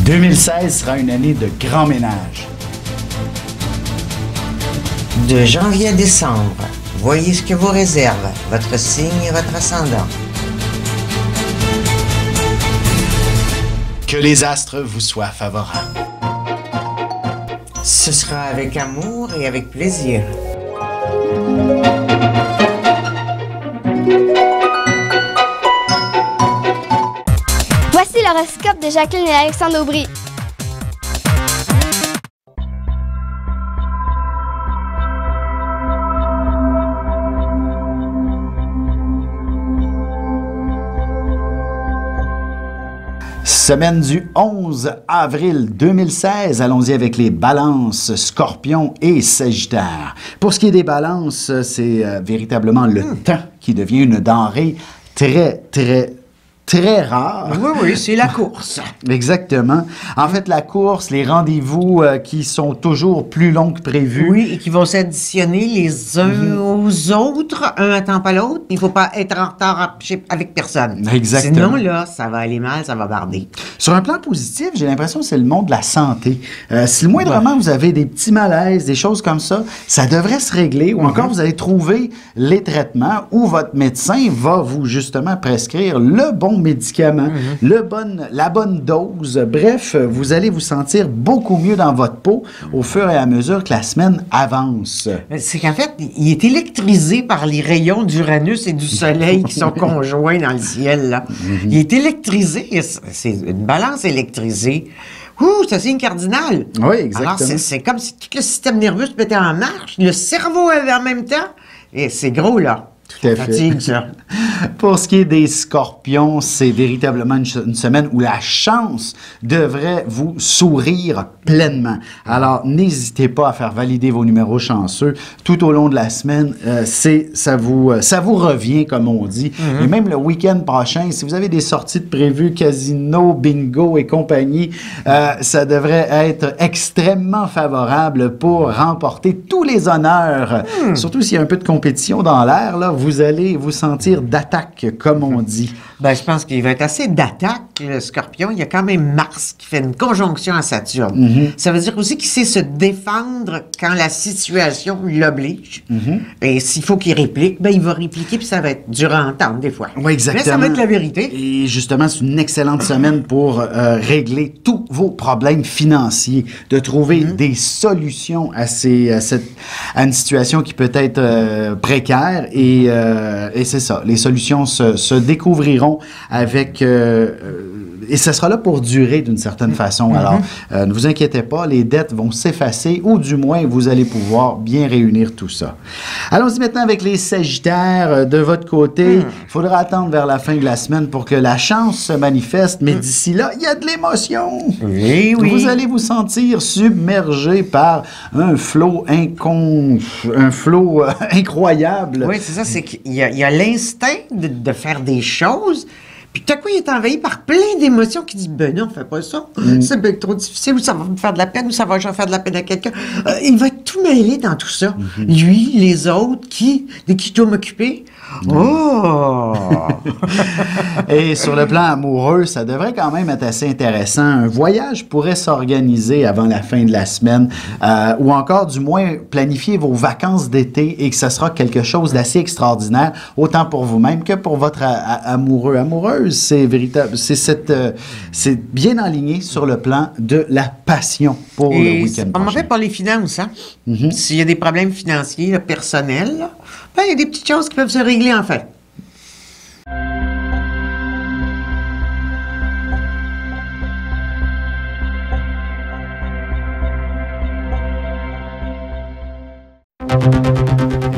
2016 sera une année de grand ménage. De janvier à décembre, voyez ce que vous réserve votre signe et votre ascendant. Que les astres vous soient favorables. Ce sera avec amour et avec plaisir. Voici l'horoscope de Jacqueline et Alexandre Aubry. Semaine du 11 avril 2016, allons-y avec les balances, scorpions et sagittaires. Pour ce qui est des balances, c'est véritablement le temps qui devient une denrée très rare. Oui, c'est la course. Exactement. En fait, la course, les rendez-vous qui sont toujours plus longs que prévu. Oui, et qui vont s'additionner les uns aux autres, un attend pas l'autre. Il ne faut pas être en retard avec personne. Exactement. Sinon, là, ça va aller mal, ça va barder. Sur un plan positif, j'ai l'impression que c'est le monde de la santé. Si le moindrement vous avez des petits malaises, des choses comme ça, ça devrait se régler ou encore vous allez trouver les traitements où votre médecin va vous justement prescrire le bon médicament, la bonne dose. Bref, vous allez vous sentir beaucoup mieux dans votre peau au fur et à mesure que la semaine avance. C'est qu'en fait, il est électrisé par les rayons d'Uranus et du Soleil qui sont conjoints dans le ciel, là. Il est électrisé. C'est une balance électrisée. C'est un signe cardinal. Oui, exactement. Alors, c'est comme si tout le système nerveux se mettait en marche, le cerveau avait en même temps, et c'est gros, là. Tout à fait. Fatigue, ça. Pour ce qui est des scorpions, c'est véritablement une semaine où la chance devrait vous sourire pleinement. Alors, n'hésitez pas à faire valider vos numéros chanceux tout au long de la semaine. Ça vous revient, comme on dit. Et même le week-end prochain, si vous avez des sorties de prévues, casino, bingo et compagnie, ça devrait être extrêmement favorable pour remporter tous les honneurs. Surtout s'il y a un peu de compétition dans l'air, là, vous allez vous sentir d'attaque, comme on dit. Ben, je pense qu'il va être assez d'attaque, le Scorpion. Il y a quand même Mars qui fait une conjonction à Saturne. Ça veut dire aussi qu'il sait se défendre quand la situation l'oblige. Et s'il faut qu'il réplique, ben, il va répliquer, puis ça va être dur à entendre des fois. Oui, exactement. Mais ça va être la vérité. Et justement, c'est une excellente semaine pour régler tous vos problèmes financiers, de trouver des solutions à une situation qui peut être précaire. Et c'est ça, les solutions se découvriront avec... et ce sera là pour durer d'une certaine façon. Alors, ne vous inquiétez pas, les dettes vont s'effacer ou du moins, vous allez pouvoir bien réunir tout ça. Allons-y maintenant avec les Sagittaires. De votre côté, il faudra attendre vers la fin de la semaine pour que la chance se manifeste, mais d'ici là, il y a de l'émotion. Oui. Vous allez vous sentir submergé par un flot incroyable. Oui, c'est ça, c'est qu'il y a l'instinct de faire des choses, puis tout à coup, il est envahi par plein d'émotions qui disent « Ben non, fais pas ça, c'est bien trop difficile, ou ça va me faire de la peine, ou ça va faire de la peine à quelqu'un. Il va être tout mêlé dans tout ça. Lui, les autres, de qui doit m'occuper? Oh! Et sur le plan amoureux, ça devrait quand même être assez intéressant. Un voyage pourrait s'organiser avant la fin de la semaine, ou encore du moins planifier vos vacances d'été et que ce sera quelque chose d'assez extraordinaire, autant pour vous-même que pour votre amoureuse. C'est véritable, c'est bien aligné sur le plan de la passion pour le week-end on prochain. m'en fait pour les finances, hein? S'il y a des problèmes financiers, là, personnels, là, ben, il y a des petites choses qui peuvent se régler en fait.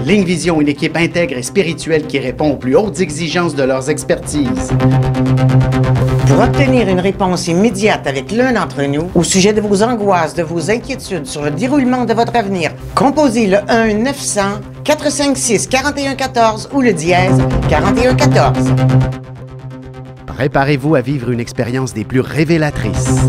Ligne Vision, une équipe intègre et spirituelle qui répond aux plus hautes exigences de leurs expertises. Pour obtenir une réponse immédiate avec l'un d'entre nous au sujet de vos angoisses, de vos inquiétudes sur le déroulement de votre avenir, composez le 1-900-456-4114 ou le dièse 4114. Préparez-vous à vivre une expérience des plus révélatrices.